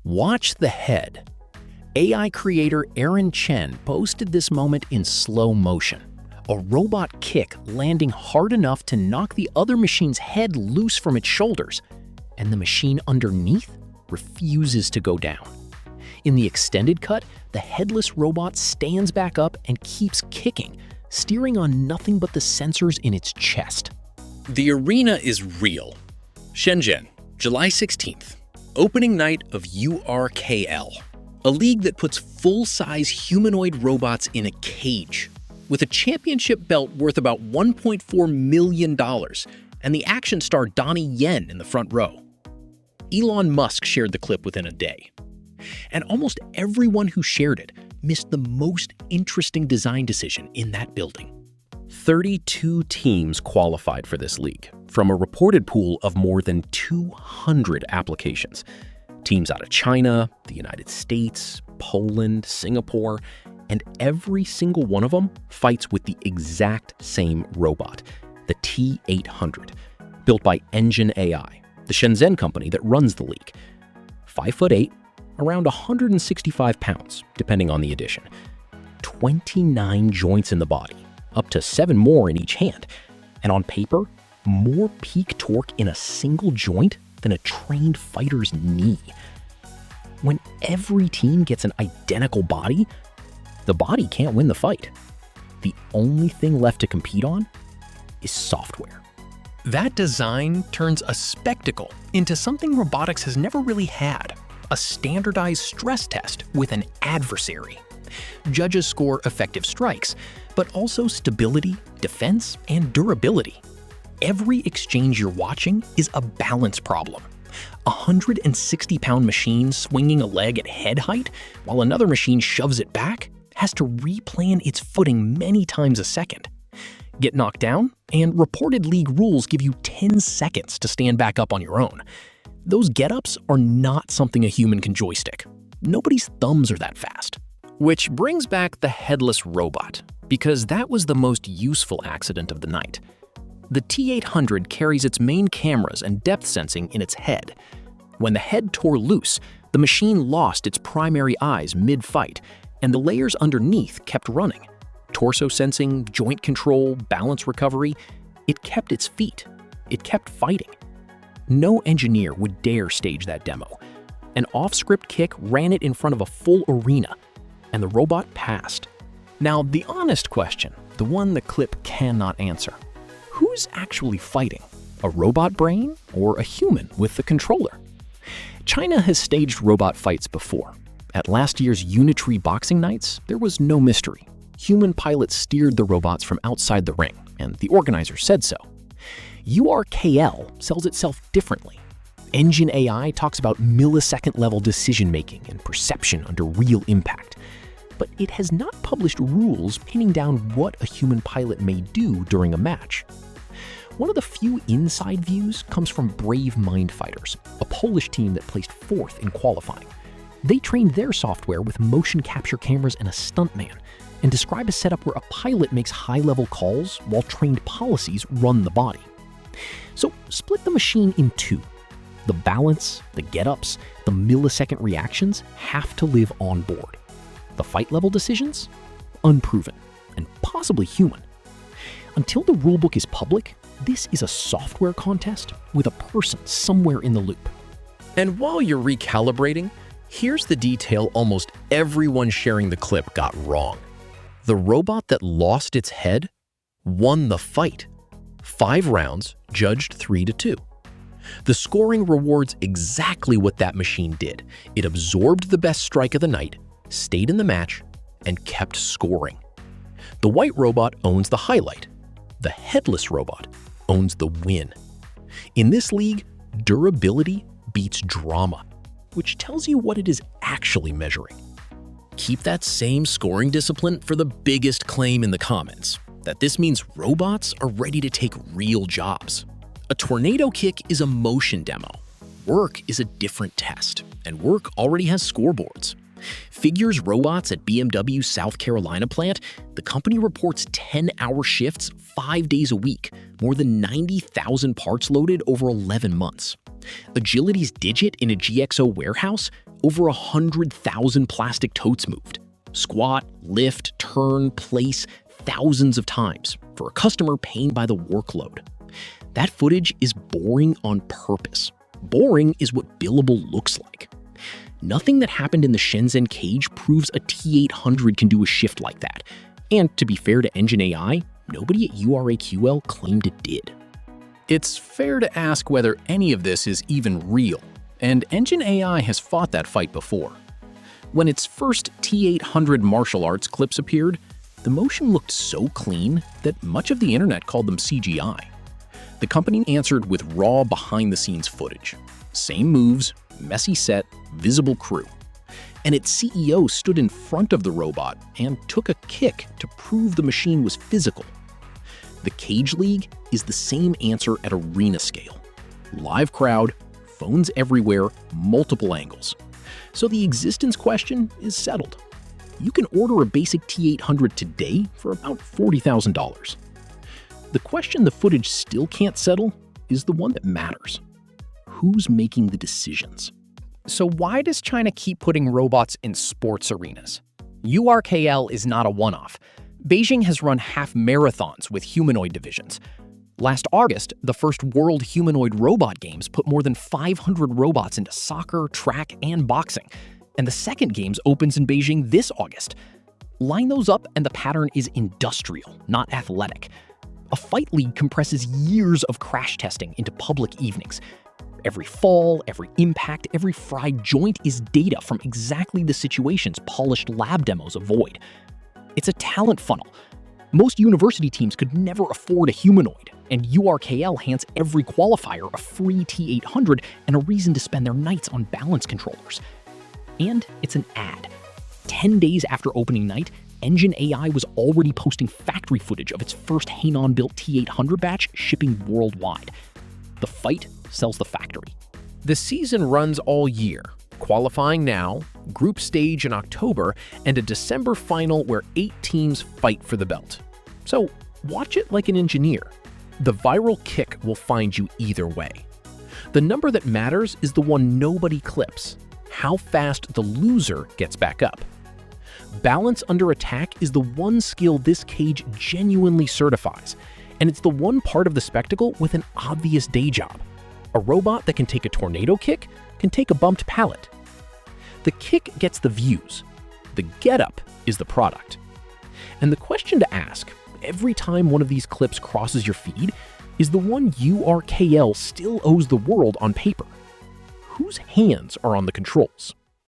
Watch the head. AI creator Aaron Chen posted this moment in slow motion. A robot kick landing hard enough to knock the other machine's head loose from its shoulders, and the machine underneath refuses to go down. In the extended cut, the headless robot stands back up and keeps kicking, steering on nothing but the sensors in its chest. The arena is real. Shenzhen, July 16th. Opening night of URKL, a league that puts full-size humanoid robots in a cage, with a championship belt worth about $1.4 million, and the action star Donnie Yen in the front row. Elon Musk shared the clip within a day. And almost everyone who shared it missed the most interesting design decision in that building. 32 teams qualified for this league, from a reported pool of more than 200 applications. Teams out of China, the United States, Poland, Singapore, and every single one of them fights with the exact same robot, the T800, built by EngineAI, the Shenzhen company that runs the league. 5'8", around 165 pounds, depending on the edition. 29 joints in the body, up to 7 more in each hand, and on paper, more peak torque in a single joint than a trained fighter's knee. When every team gets an identical body, the body can't win the fight. The only thing left to compete on is software. That design turns a spectacle into something robotics has never really had: a standardized stress test with an adversary. Judges score effective strikes, but also stability, defense, and durability. Every exchange you're watching is a balance problem. A 160-pound machine swinging a leg at head height, while another machine shoves it back, has to replan its footing many times a second. Get knocked down, and reported league rules give you 10 seconds to stand back up on your own. Those get-ups are not something a human can joystick. Nobody's thumbs are that fast. Which brings back the headless robot, because that was the most useful accident of the night. The T800 carries its main cameras and depth sensing in its head. When the head tore loose, the machine lost its primary eyes mid-fight, and the layers underneath kept running. Torso sensing, joint control, balance recovery, it kept its feet. It kept fighting. No engineer would dare stage that demo. An off-script kick ran it in front of a full arena, and the robot passed. Now, the honest question, the one the clip cannot answer: who's actually fighting? A robot brain or a human with the controller? China has staged robot fights before. At last year's Unitary Boxing Nights, there was no mystery. Human pilots steered the robots from outside the ring, and the organizer said so. URKL sells itself differently. EngineAI talks about millisecond-level decision-making and perception under real impact. But it has not published rules pinning down what a human pilot may do during a match. One of the few inside views comes from Brave Mindfighters, a Polish team that placed 4th in qualifying. They trained their software with motion capture cameras and a stuntman, and describe a setup where a pilot makes high-level calls while trained policies run the body. So split the machine in two. The balance, the get-ups, the millisecond reactions have to live on board. The fight-level decisions? Unproven, and possibly human. Until the rulebook is public, this is a software contest with a person somewhere in the loop. And while you're recalibrating, here's the detail almost everyone sharing the clip got wrong. The robot that lost its head won the fight. 5 rounds, judged 3-2. The scoring rewards exactly what that machine did. It absorbed the best strike of the night, stayed in the match, and kept scoring. The white robot owns the highlight. The headless robot owns the win. In this league, durability beats drama, which tells you what it is actually measuring. Keep that same scoring discipline for the biggest claim in the comments, that this means robots are ready to take real jobs. A tornado kick is a motion demo. Work is a different test, and work already has scoreboards. Figures robots at BMW's South Carolina plant, the company reports 10-hour shifts 5 days a week, more than 90,000 parts loaded over 11 months. Agility's digit in a GXO warehouse, over 100,000 plastic totes moved. Squat, lift, turn, place, thousands of times for a customer paying by the workload. That footage is boring on purpose. Boring is what billable looks like. Nothing that happened in the Shenzhen cage proves a T800 can do a shift like that. And to be fair to EngineAI, nobody at URKL claimed it did. It's fair to ask whether any of this is even real, and EngineAI has fought that fight before. When its first T800 martial arts clips appeared, the motion looked so clean that much of the internet called them CGI. The company answered with raw behind-the-scenes footage. Same moves, messy set, visible crew. And its CEO stood in front of the robot and took a kick to prove the machine was physical. The Cage League is the same answer at arena scale. Live crowd, phones everywhere, multiple angles. So the existence question is settled. You can order a basic T800 today for about $40,000. The question the footage still can't settle is the one that matters. Who's making the decisions? So why does China keep putting robots in sports arenas? URKL is not a one-off. Beijing has run half marathons with humanoid divisions. Last August, the first World Humanoid Robot Games put more than 500 robots into soccer, track, and boxing. And the second Games opens in Beijing this August. Line those up and the pattern is industrial, not athletic. A fight league compresses years of crash testing into public evenings. Every fall, every impact, every fried joint is data from exactly the situations polished lab demos avoid. It's a talent funnel. Most university teams could never afford a humanoid, and URKL hands every qualifier a free T800 and a reason to spend their nights on balance controllers. And it's an ad. 10 days after opening night, EngineAI was already posting factory footage of its first Hainan-built T800 batch shipping worldwide. The fight sells the factory. The season runs all year, qualifying now, group stage in October, and a December final where 8 teams fight for the belt. So watch it like an engineer. The viral kick will find you either way. The number that matters is the one nobody clips: how fast the loser gets back up. Balance under attack is the one skill this cage genuinely certifies, and it's the one part of the spectacle with an obvious day job. A robot that can take a tornado kick can take a bumped pallet. The kick gets the views. The getup is the product. And the question to ask every time one of these clips crosses your feed is the one URKL still owes the world on paper. Whose hands are on the controls?